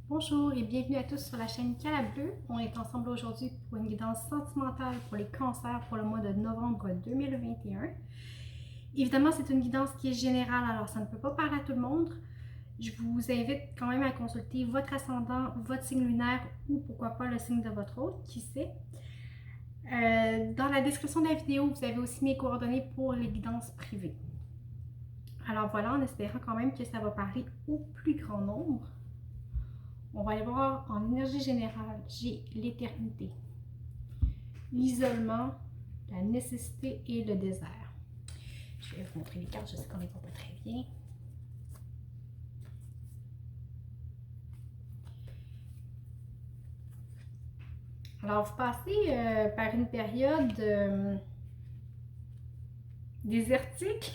Bonjour et bienvenue à tous sur la chaîne Cala Bleu. On est ensemble aujourd'hui pour une guidance sentimentale pour les cancers pour le mois de novembre 2021. Évidemment, c'est une guidance qui est générale, alors ça ne peut pas parler à tout le monde. Je vous invite quand même à consulter votre ascendant, votre signe lunaire ou pourquoi pas le signe de votre hôte, qui sait. Dans la description de la vidéo, vous avez aussi mes coordonnées pour les guidances privées. Alors voilà, en espérant quand même que ça va parler au plus grand nombre. On va aller voir en énergie générale, j'ai l'éternité, l'isolement, la nécessité et le désert. Je vais vous montrer les cartes, je sais qu'on ne les voit pas très bien. Alors, vous passez par une période désertique.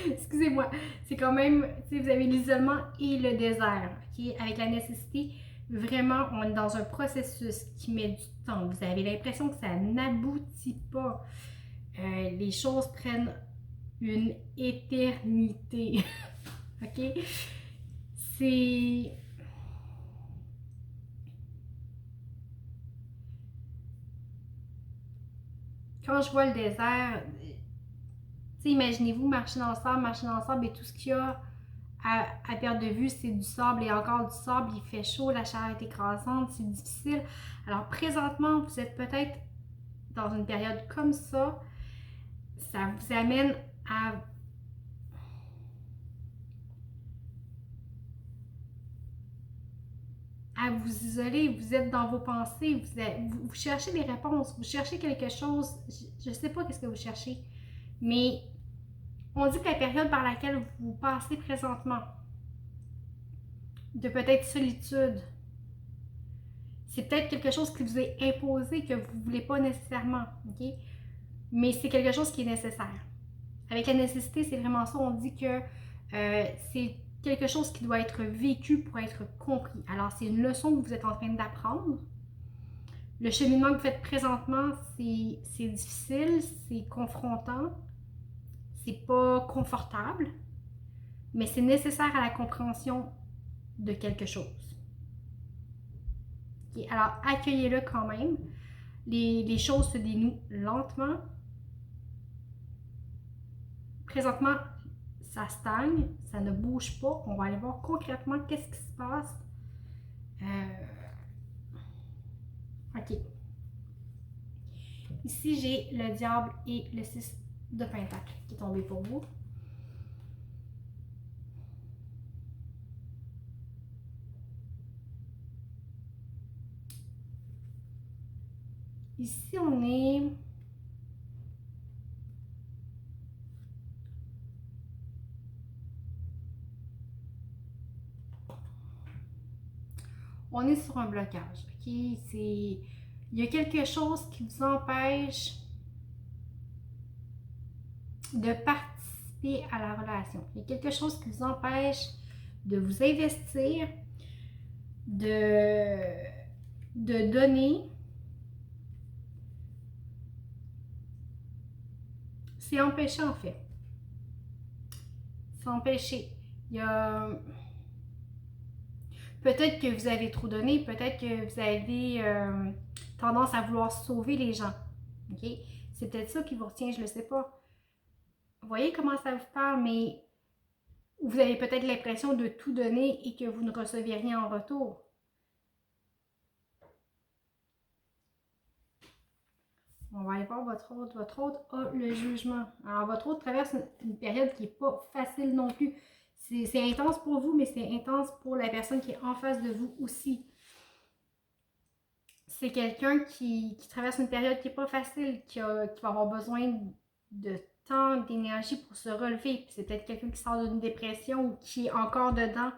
Excusez-moi, c'est quand même, vous avez l'isolement et le désert, ok? Avec la nécessité, vraiment, on est dans un processus qui met du temps. Vous avez l'impression que ça n'aboutit pas. Les choses prennent une éternité. Ok? C'est. Quand je vois le désert, imaginez-vous marcher dans le sable et tout ce qu'il y a à perte de vue, c'est du sable et encore du sable, il fait chaud, la chaleur est écrasante, c'est difficile. Alors présentement, vous êtes peut-être dans une période comme ça vous amène à vous isoler, vous êtes dans vos pensées, vous cherchez des réponses, vous cherchez quelque chose, je ne sais pas qu'est-ce que vous cherchez, mais on dit que la période par laquelle vous passez présentement, de peut-être solitude, c'est peut-être quelque chose qui vous est imposé, que vous ne voulez pas nécessairement, ok? Mais c'est quelque chose qui est nécessaire. Avec la nécessité, c'est vraiment ça, on dit que c'est quelque chose qui doit être vécu pour être compris. Alors, c'est une leçon que vous êtes en train d'apprendre. Le cheminement que vous faites présentement, c'est difficile, c'est confrontant, c'est pas confortable, mais c'est nécessaire à la compréhension de quelque chose. Okay? Alors, accueillez-le quand même. Les choses se dénouent lentement. Présentement, ça stagne, ça ne bouge pas. On va aller voir concrètement qu'est-ce qui se passe. Ok. Ici, j'ai le diable et le 6 de pentacle qui est tombé pour vous. Ici, on est... On est sur un blocage, ok? Il y a quelque chose qui vous empêche de participer à la relation. Il y a quelque chose qui vous empêche de vous investir, de donner. C'est empêché en fait. C'est empêché. Il y a... Peut-être que vous avez trop donné, peut-être que vous avez tendance à vouloir sauver les gens. Ok? C'est peut-être ça qui vous retient, je ne le sais pas. Vous voyez comment ça vous parle, mais vous avez peut-être l'impression de tout donner et que vous ne recevez rien en retour. On va aller voir votre hôte. Votre hôte a le jugement. Alors, votre hôte traverse une période qui n'est pas facile non plus. C'est intense pour vous, mais c'est intense pour la personne qui est en face de vous aussi. C'est quelqu'un qui traverse une période qui n'est pas facile, qui va avoir besoin de temps, d'énergie pour se relever. C'est peut-être quelqu'un qui sort d'une dépression ou qui est encore dedans,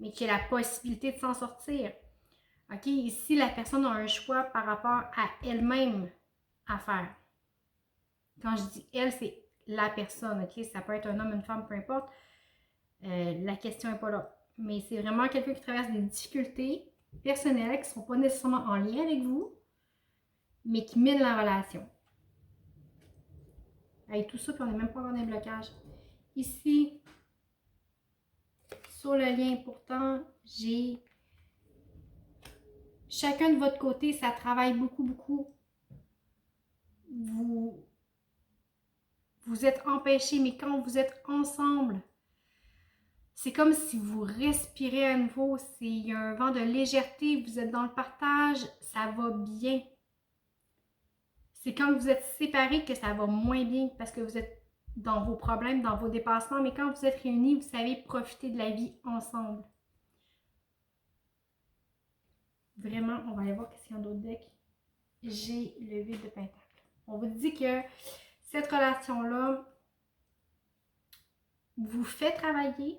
mais qui a la possibilité de s'en sortir. OK? Ici, la personne a un choix par rapport à elle-même à faire. Quand je dis elle, c'est la personne, OK? Ça peut être un homme, une femme, peu importe. La question n'est pas là. Mais c'est vraiment quelqu'un qui traverse des difficultés personnelles qui ne sont pas nécessairement en lien avec vous, mais qui minent la relation. Avec tout ça, puis on n'est même pas dans des blocages. Ici, sur le lien, pourtant, j'ai chacun de votre côté, ça travaille beaucoup, beaucoup. Vous êtes empêchés, mais quand vous êtes ensemble, c'est comme si vous respirez à nouveau. Il y a un vent de légèreté, vous êtes dans le partage, ça va bien. C'est quand vous êtes séparés que ça va moins bien parce que vous êtes dans vos problèmes, dans vos dépassements, mais quand vous êtes réunis, vous savez profiter de la vie ensemble. Vraiment, on va aller voir qu'est-ce qu'il y a d'autre deck. J'ai le 8 de Pentacle. On vous dit que cette relation-là vous fait travailler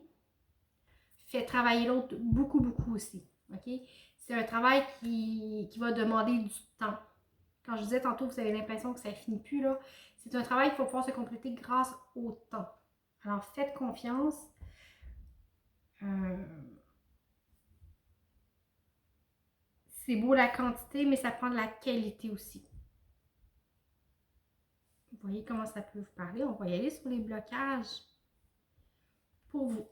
l'autre beaucoup, beaucoup aussi. OK? C'est un travail qui va demander du temps. Quand je disais tantôt, vous avez l'impression que ça ne finit plus, là. C'est un travail qu'il faut pouvoir se compléter grâce au temps. Alors, faites confiance. C'est beau la quantité, mais ça prend de la qualité aussi. Vous voyez comment ça peut vous parler. On va y aller sur les blocages pour vous.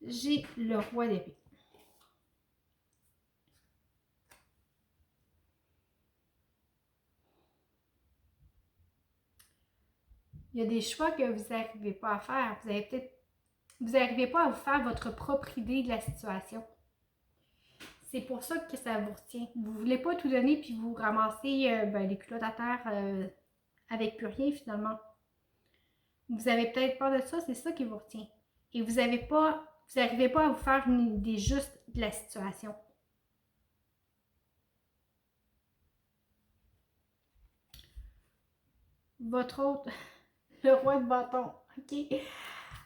J'ai le roi d'épée. Il y a des choix que vous n'arrivez pas à faire. Vous n'arrivez pas à vous faire votre propre idée de la situation. C'est pour ça que ça vous retient. Vous ne voulez pas tout donner puis vous ramassez les culottes à terre avec plus rien finalement. Vous avez peut-être peur de ça, c'est ça qui vous retient. Et vous n'arrivez pas à vous faire une idée juste de la situation. Votre autre, le roi de bâton. OK?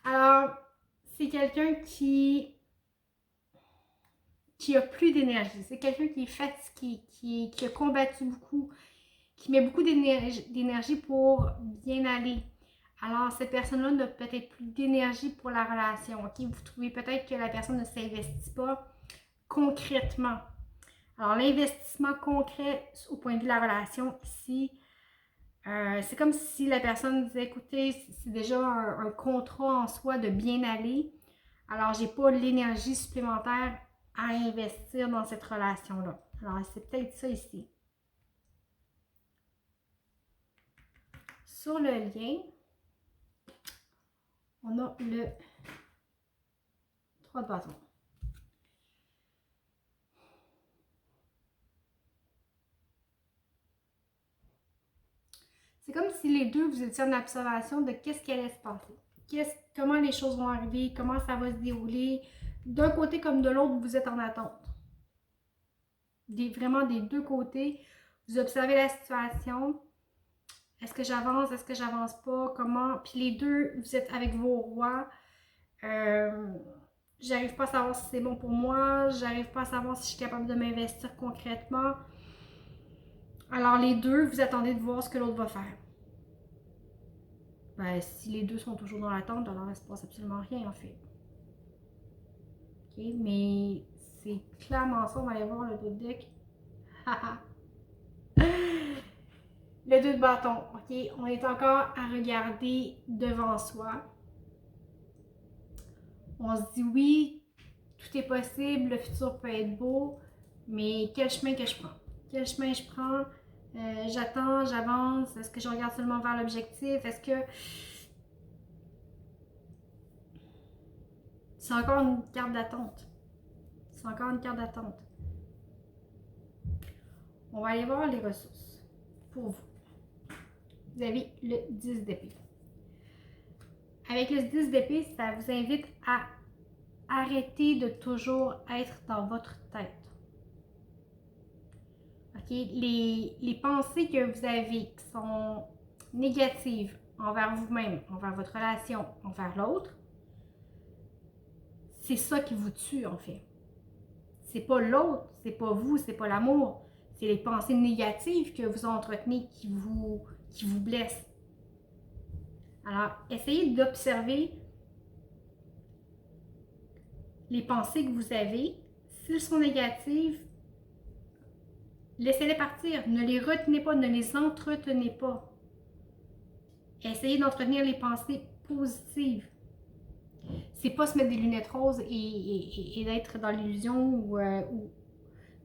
Alors, c'est quelqu'un qui a plus d'énergie. C'est quelqu'un qui est fatigué, qui a combattu beaucoup, qui met beaucoup d'énergie pour bien aller. Alors, cette personne-là n'a peut-être plus d'énergie pour la relation. OK? Vous trouvez peut-être que la personne ne s'investit pas concrètement. Alors, l'investissement concret au point de vue de la relation ici, c'est comme si la personne disait, écoutez, c'est déjà un contrat en soi de bien aller. Alors, j'ai pas l'énergie supplémentaire à investir dans cette relation-là. Alors, c'est peut-être ça ici. Sur le lien, on a le 3 de bâton. C'est comme si les deux, vous étiez en observation de qu'est-ce qui allait se passer. Comment les choses vont arriver, comment ça va se dérouler. D'un côté comme de l'autre, vous êtes en attente. Vraiment des deux côtés. Vous observez la situation. Est-ce que j'avance? Est-ce que j'avance pas? Comment? Puis les deux, vous êtes avec vos rois. J'arrive pas à savoir si c'est bon pour moi. J'arrive pas à savoir si je suis capable de m'investir concrètement. Alors les deux, vous attendez de voir ce que l'autre va faire. Ben, si les deux sont toujours dans l'attente, alors il ne se passe absolument rien en fait. Ok, mais c'est clairement ça. On va aller voir le 2 de deck. Le 2 de bâton. Ok, on est encore à regarder devant soi. On se dit oui, tout est possible, le futur peut être beau, mais quel chemin que je prends? Quel chemin je prends? J'attends, j'avance, est-ce que je regarde seulement vers l'objectif? Est-ce que... C'est encore une carte d'attente. C'est encore une carte d'attente. On va aller voir les ressources pour vous. Vous avez le 10 d'épée. Avec le 10 d'épée, ça vous invite à arrêter de toujours être dans votre tête. OK? Les pensées que vous avez qui sont négatives envers vous-même, envers votre relation, envers l'autre, c'est ça qui vous tue en fait. C'est pas l'autre, c'est pas vous, c'est pas l'amour. C'est les pensées négatives que vous entretenez qui vous blessent. Alors, essayez d'observer les pensées que vous avez. S'ils sont négatives, laissez-les partir. Ne les retenez pas, ne les entretenez pas. Essayez d'entretenir les pensées positives. c'est pas se mettre des lunettes roses et d'être dans l'illusion ou...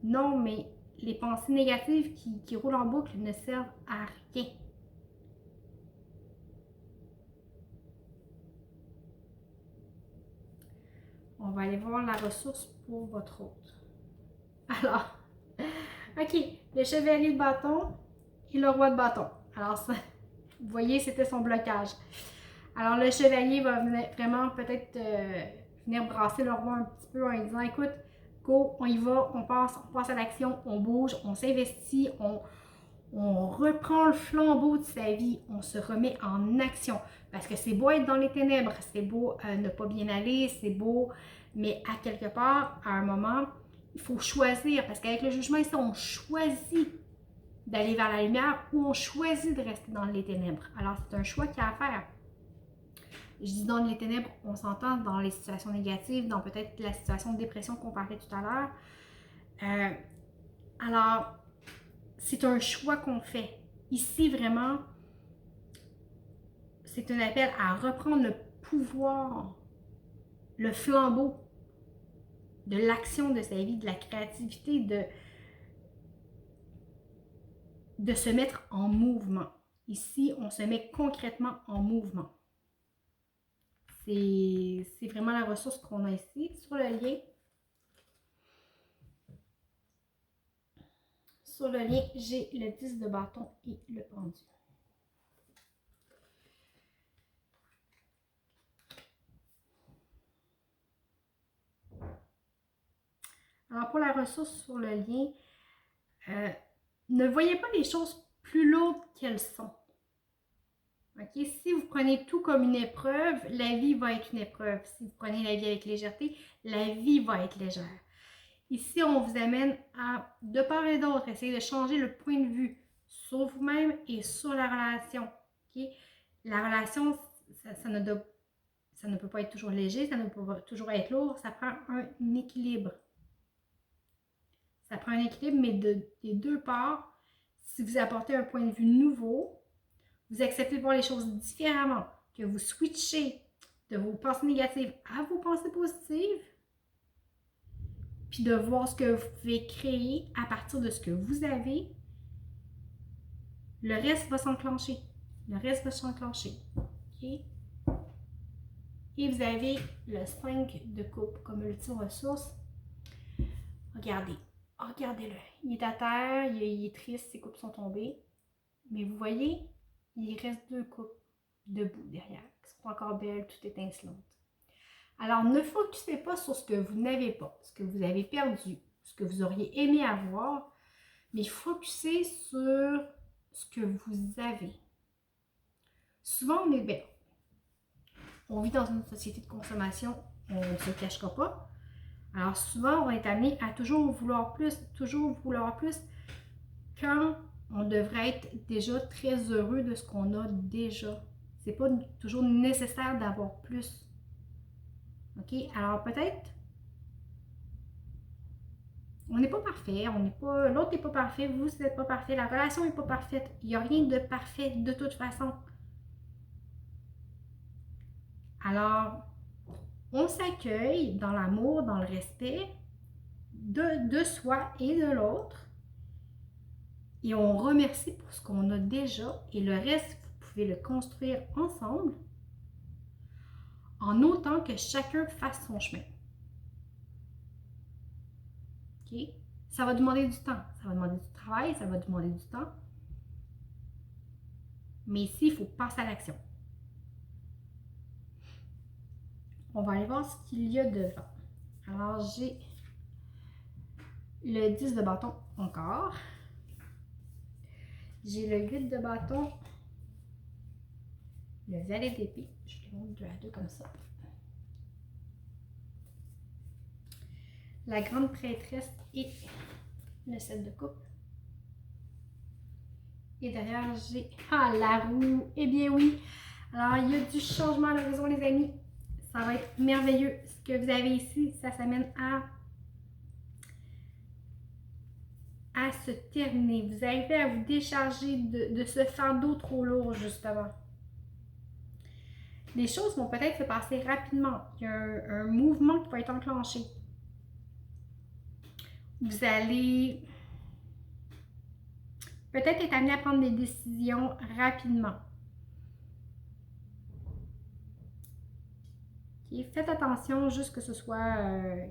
Non, mais les pensées négatives qui roulent en boucle ne servent à rien. On va aller voir la ressource pour votre hôte. Alors, ok, le chevalier de bâton et le roi de bâton. Alors ça, vous voyez, c'était son blocage. Alors le chevalier va venir, vraiment peut-être venir brasser le roi un petit peu en lui disant, écoute, go, on y va, on passe à l'action, on bouge, on s'investit, on reprend le flambeau de sa vie, on se remet en action. Parce que c'est beau être dans les ténèbres, c'est beau ne pas bien aller, c'est beau, mais à quelque part, à un moment, il faut choisir. Parce qu'avec le jugement ici, on choisit d'aller vers la lumière ou on choisit de rester dans les ténèbres. Alors, c'est un choix qu'il y a à faire. Je dis dans les ténèbres, on s'entend dans les situations négatives, dans peut-être la situation de dépression qu'on parlait tout à l'heure. Alors, c'est un choix qu'on fait. Ici, vraiment, c'est un appel à reprendre le pouvoir, le flambeau de l'action de sa vie, de la créativité, de se mettre en mouvement. Ici, on se met concrètement en mouvement. C'est vraiment la ressource qu'on a ici sur le lien. Sur le lien, j'ai le 10 de bâton et le pendu. Alors pour la ressource sur le lien, ne voyez pas les choses plus lourdes qu'elles sont. Okay? Si vous prenez tout comme une épreuve, la vie va être une épreuve. Si vous prenez la vie avec légèreté, la vie va être légère. Ici, on vous amène à, de part et d'autre, essayer de changer le point de vue sur vous-même et sur la relation. Okay? La relation, ça ne peut pas être toujours léger, ça ne peut pas toujours être lourd, ça prend un équilibre. Ça prend un équilibre, mais des deux parts, si vous apportez un point de vue nouveau, vous acceptez de voir les choses différemment, que vous switchez de vos pensées négatives à vos pensées positives, puis de voir ce que vous pouvez créer à partir de ce que vous avez, le reste va s'enclencher. Le reste va s'enclencher. Okay? Et vous avez le 5 de coupe comme ultime ressource. Regardez. Regardez-le. Il est à terre, il est triste, ses coupes sont tombées. Mais vous voyez, il reste 2 coupes debout derrière, qui sont encore belles, tout étincelantes. Alors, ne focussez pas sur ce que vous n'avez pas, ce que vous avez perdu, ce que vous auriez aimé avoir, mais focussez sur ce que vous avez. Souvent, on vit dans une société de consommation, on ne se cachera pas. Alors souvent, on est amené à toujours vouloir plus, quand on devrait être déjà très heureux de ce qu'on a déjà. C'est pas toujours nécessaire d'avoir plus. OK? Alors peut-être, on n'est pas parfait, l'autre n'est pas parfait, vous n'êtes pas parfait, la relation n'est pas parfaite. Il n'y a rien de parfait de toute façon. Alors, on s'accueille dans l'amour, dans le respect de soi et de l'autre. Et on remercie pour ce qu'on a déjà. Et le reste, vous pouvez le construire ensemble en autant que chacun fasse son chemin. OK? Ça va demander du temps. Ça va demander du travail, ça va demander du temps. Mais ici, il faut passer à l'action. On va aller voir ce qu'il y a devant. Alors, j'ai le 10 de bâton encore. J'ai le 8 de bâton. Le valet d'épée. Je les montre 2 à 2 comme ça. La grande prêtresse et le 7 de coupe. Et derrière, j'ai la roue. Eh bien oui. Alors, il y a du changement à l'horizon, les amis. Ça va être merveilleux. Ce que vous avez ici, ça s'amène à se terminer. Vous arrivez à vous décharger de ce fardeau trop lourd, justement. les choses vont peut-être se passer rapidement. Il y a un mouvement qui va être enclenché. Vous allez peut-être être amené à prendre des décisions rapidement. Okay? Faites attention juste que ce soit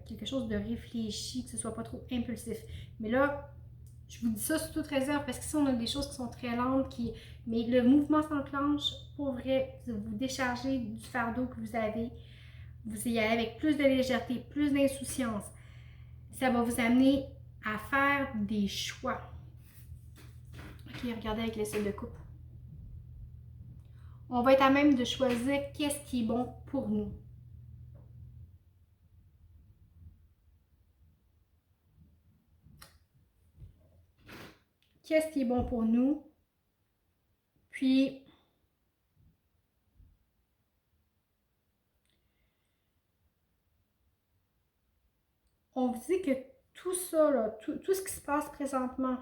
quelque chose de réfléchi, que ce soit pas trop impulsif. Mais là, je vous dis ça sous toute réserve parce qu'ici on a des choses qui sont très lentes, mais le mouvement s'enclenche pour vrai, vous déchargez du fardeau que vous avez, vous y allez avec plus de légèreté, plus d'insouciance. Ça va vous amener à faire des choix. Ok, regardez avec l'essai de coupe. On va être à même de choisir qu'est-ce qui est bon pour nous. Qu'est-ce qui est bon pour nous? Puis, on vous dit que tout ça, là, tout ce qui se passe présentement,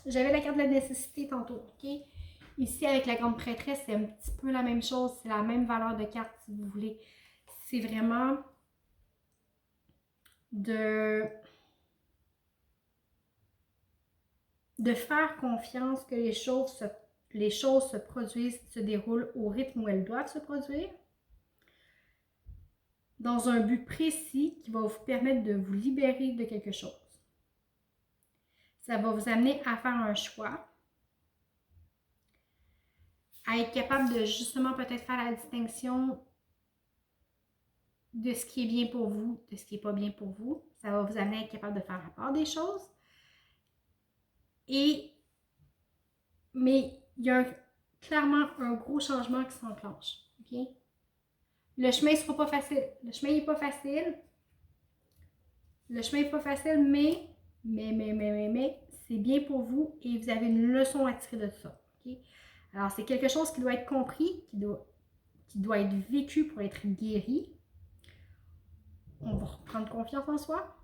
j'avais la carte de la nécessité tantôt, ok? Ici, avec la grande prêtresse, c'est un petit peu la même chose, c'est la même valeur de carte, si vous voulez. C'est vraiment de faire confiance que les choses se produisent, se déroulent au rythme où elles doivent se produire, dans un but précis qui va vous permettre de vous libérer de quelque chose. Ça va vous amener à faire un choix, à être capable de justement peut-être faire la distinction de ce qui est bien pour vous, de ce qui n'est pas bien pour vous. Ça va vous amener à être capable de faire la part des choses. Mais il y a clairement un gros changement qui s'enclenche. Okay? Le chemin ne sera pas facile. Le chemin n'est pas facile. Le chemin n'est pas facile, mais c'est bien pour vous et vous avez une leçon à tirer de ça. Okay? Alors, c'est quelque chose qui doit être compris, qui doit être vécu pour être guéri. On va reprendre confiance en soi.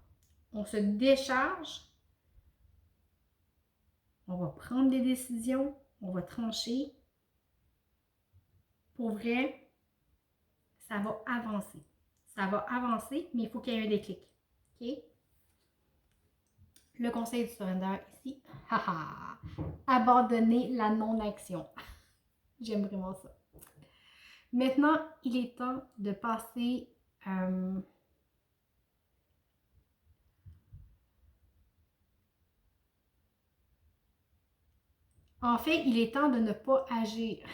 On se décharge. On va prendre des décisions. On va trancher. Pour vrai, ça va avancer. Ça va avancer, mais il faut qu'il y ait un déclic. OK? Le conseil du surrender ici. Abandonner la non-action. J'aime vraiment ça. Maintenant, il est temps de passer en fait, il est temps de ne pas agir.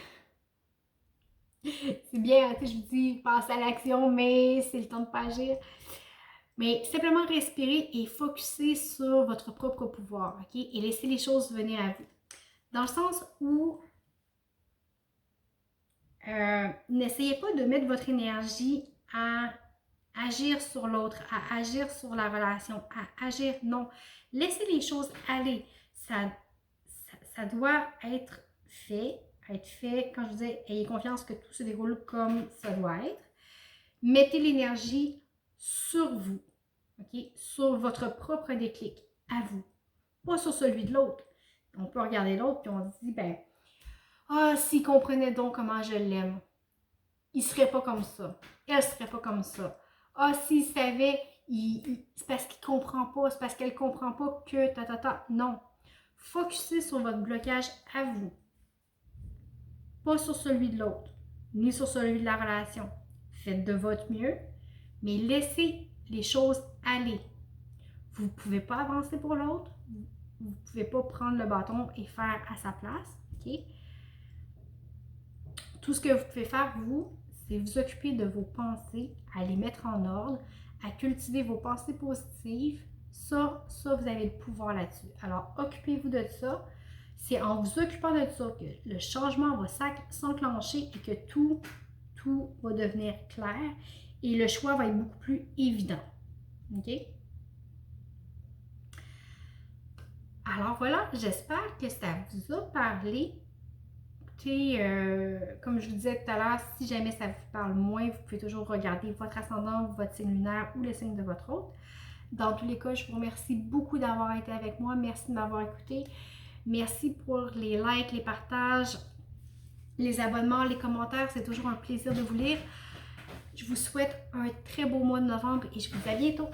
C'est bien, je vous dis, passer à l'action, mais c'est le temps de ne pas agir. Mais simplement respirer et focuser sur votre propre pouvoir, ok? Et laisser les choses venir à vous. Dans le sens où n'essayez pas de mettre votre énergie à agir sur l'autre, à agir sur la relation, à agir, non. Laissez les choses aller. Ça doit être fait, quand je dis ayez confiance que tout se déroule comme ça doit être. Mettez l'énergie sur vous, ok? Sur votre propre déclic, à vous, pas sur celui de l'autre. On peut regarder l'autre et on se dit, ben, s'il comprenait donc comment je l'aime, il serait pas comme ça, elle serait pas comme ça. S'il savait, c'est parce qu'il comprend pas, c'est parce qu'elle comprend pas que non. Focussez sur votre blocage à vous, pas sur celui de l'autre, ni sur celui de la relation. Faites de votre mieux, mais laissez les choses aller. Vous ne pouvez pas avancer pour l'autre, vous ne pouvez pas prendre le bâton et faire à sa place. Okay? Tout ce que vous pouvez faire, vous, c'est vous occuper de vos pensées, à les mettre en ordre, à cultiver vos pensées positives. Ça, vous avez le pouvoir là-dessus. Alors, occupez-vous de ça. C'est en vous occupant de ça que le changement va s'enclencher et que tout va devenir clair et le choix va être beaucoup plus évident. OK? Alors voilà, j'espère que ça vous a parlé. Comme je vous disais tout à l'heure, si jamais ça vous parle moins, vous pouvez toujours regarder votre ascendant, votre signe lunaire ou le signe de votre hôte. Dans tous les cas, je vous remercie beaucoup d'avoir été avec moi. Merci de m'avoir écouté. Merci pour les likes, les partages. les abonnements, les commentaires. C'est toujours un plaisir de vous lire. Je vous souhaite un très beau mois de novembre et je vous dis à bientôt.